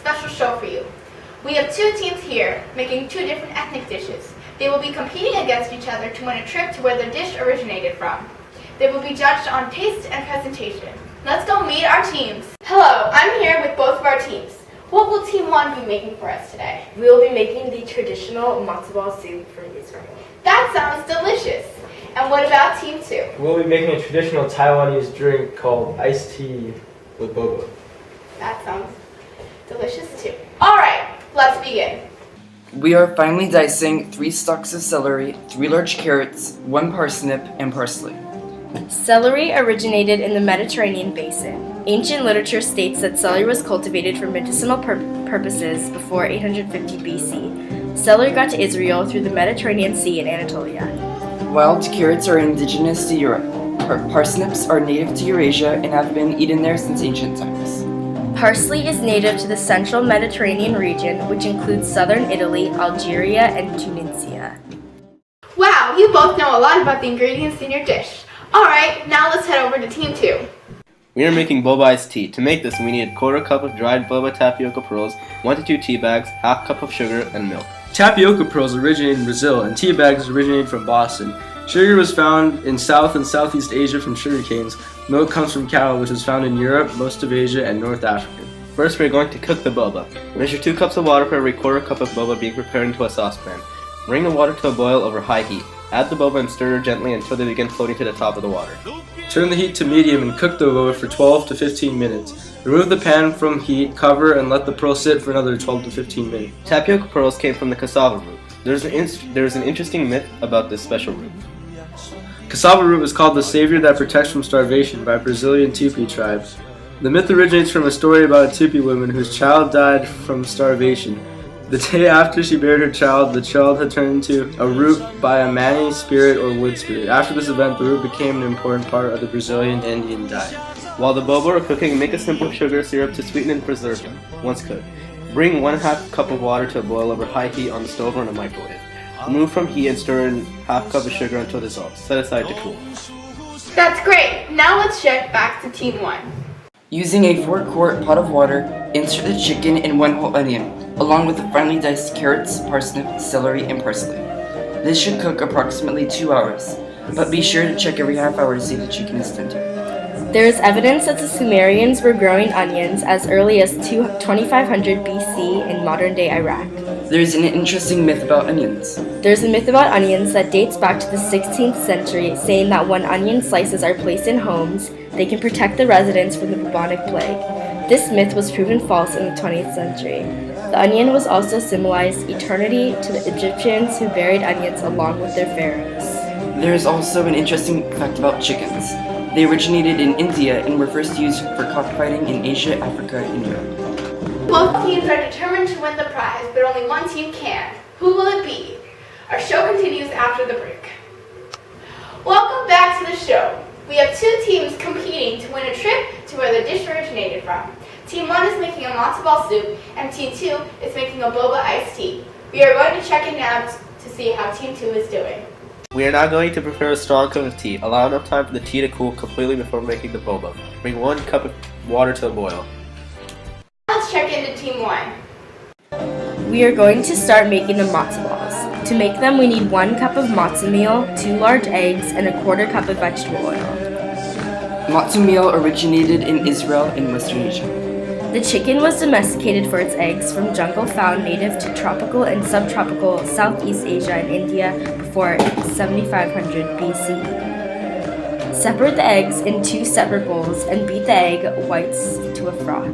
special show for you. We have two teams here making two different ethnic dishes. They will be competing against each other to win a trip to where the dish originated from. They will be judged on taste and presentation. Let's go meet our teams. Hello, I'm here with both of our teams. What will Team 1 be making for us today? We will be making the traditional matzo ball soup from Israel. That sounds delicious. And what about Team 2? We'll be making a traditional Taiwanese drink called iced tea with boba. That sounds delicious too. All right, let's begin. We are finely dicing 3 stalks of celery, 3 large carrots, 1 parsnip, and parsley. Celery originated in the Mediterranean basin. Ancient literature states that celery was cultivated for medicinal purposes before 850 BC. Celery got to Israel through the Mediterranean Sea in Anatolia. Wild carrots are indigenous to Europe. Parsnips are native to Eurasia and have been eaten there since ancient times. Parsley is native to the central Mediterranean region, which includes southern Italy, Algeria, and Tunisia. Wow, you both know a lot about the ingredients in your dish. All right, now let's head over to Team 2. We are making boba iced tea. To make this, we need a quarter cup of dried boba tapioca pearls, 1 to 2 tea bags, half cup of sugar, and milk. Tapioca pearls originated in Brazil and tea bags originated from Boston. Sugar was found in South and Southeast Asia from sugar canes. Milk comes from cattle, which is found in Europe, most of Asia, and North Africa. First, we are going to cook the boba. Measure 2 cups of water for every quarter cup of boba being prepared into a saucepan. Bring the water to a boil over high heat. Add the boba and stir gently until they begin floating to the top of the water. Turn the heat to medium and cook the boba for 12 to 15 minutes. Remove the pan from heat, cover, and let the pearl sit for another 12 to 15 minutes. Tapioca pearls came from the cassava root. There's an interesting myth about this special root. Cassava root was called the savior that protects from starvation by Brazilian Tupi tribes. The myth originates from a story about a Tupi woman whose child died from starvation. The day after she buried her child, the child had turned into a root by a mani spirit or wood spirit. After this event, the root became an important part of the Brazilian Indian diet. While the boba are cooking, make a simple sugar syrup to sweeten and preserve them. Once cooked, bring 1/2 cup of water to a boil over high heat on the stove or in a microwave. Remove from heat and stir in 1/2 cup of sugar until dissolved. Set aside to cool. That's great. Now let's shift back to Team 1. Using a 4-quart pot of water, insert the chicken and 1 whole onion, along with the finely diced carrots, parsnip, celery, and parsley. This should cook approximately 2 hours, but be sure to check every half hour to see if the chicken is tender. There is evidence that the Sumerians were growing onions as early as 2500 BC in modern-day Iraq. There is an interesting myth about onions. There's a myth about onions that dates back to the 16th century, saying that when onion slices are placed in homes, they can protect the residents from the bubonic plague. This myth was proven false in the 20th century. The onion was also symbolized eternity to the Egyptians who buried onions along with their pharaohs. There is also an interesting fact about chickens. They originated in India and were first used for cockfighting in Asia, Africa, and Europe. Both teams are determined to win the prize, but only one team can. Who will it be? Our show continues after the break. Welcome back to the show. We have two teams competing to win a trip to where the dish originated from. Team 1 is making a matzo ball soup, and Team 2 is making a boba iced tea. We are going to check in now to see how Team 2 is doing. We are now going to prepare a strong cup of tea. Allow enough time for the tea to cool completely before making the boba. Bring 1 cup of water to a boil. Let's check into Team 1. We are going to start making the matzo balls. To make them, we need 1 cup of matzo meal, 2 large eggs, and 1/4 cup of vegetable oil. Matzo meal originated in Israel and Western Asia. The chicken was domesticated for its eggs from jungle found native to tropical and subtropical Southeast Asia and India before 7500 BC. Separate the eggs in 2 separate bowls and beat the egg whites to a froth.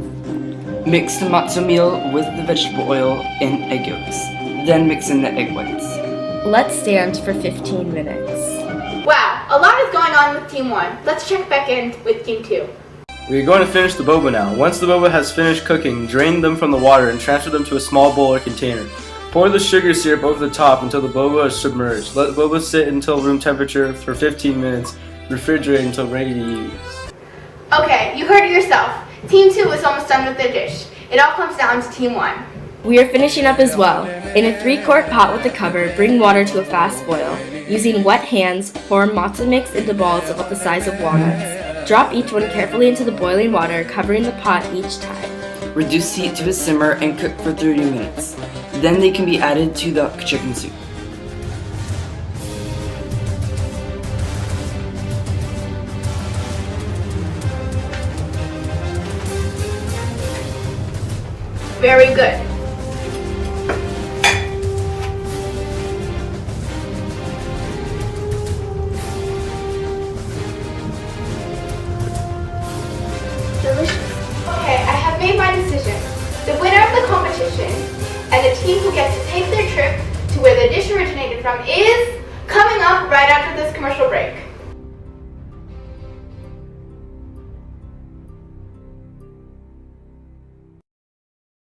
Mix the matzo meal with the vegetable oil and egg yolks. Then mix in the egg whites. Let stand for 15 minutes. Wow, a lot is going on with Team 1. Let's check back in with Team 2. We are going to finish the boba now. Once the boba has finished cooking, drain them from the water and transfer them to a small bowl or container. Pour the sugar syrup over the top until the boba is submerged. Let the boba sit until room temperature for 15 minutes. Refrigerate until ready to use. Okay, you heard it yourself. Team 2 is almost done with their dish. It all comes down to Team 1. We are finishing up as well. In a 3-quart pot with a cover, bring water to a fast boil. Using wet hands, pour matzo mix into balls about the size of walnuts. Drop each one carefully into the boiling water, covering the pot each time. Reduce heat to a simmer and cook for 30 minutes. Then they can be added to the chicken soup. Very good. Delicious. Okay, I have made my decision. The winner of the competition and the team who gets to take their trip to where the dish originated from is coming up right after this commercial break.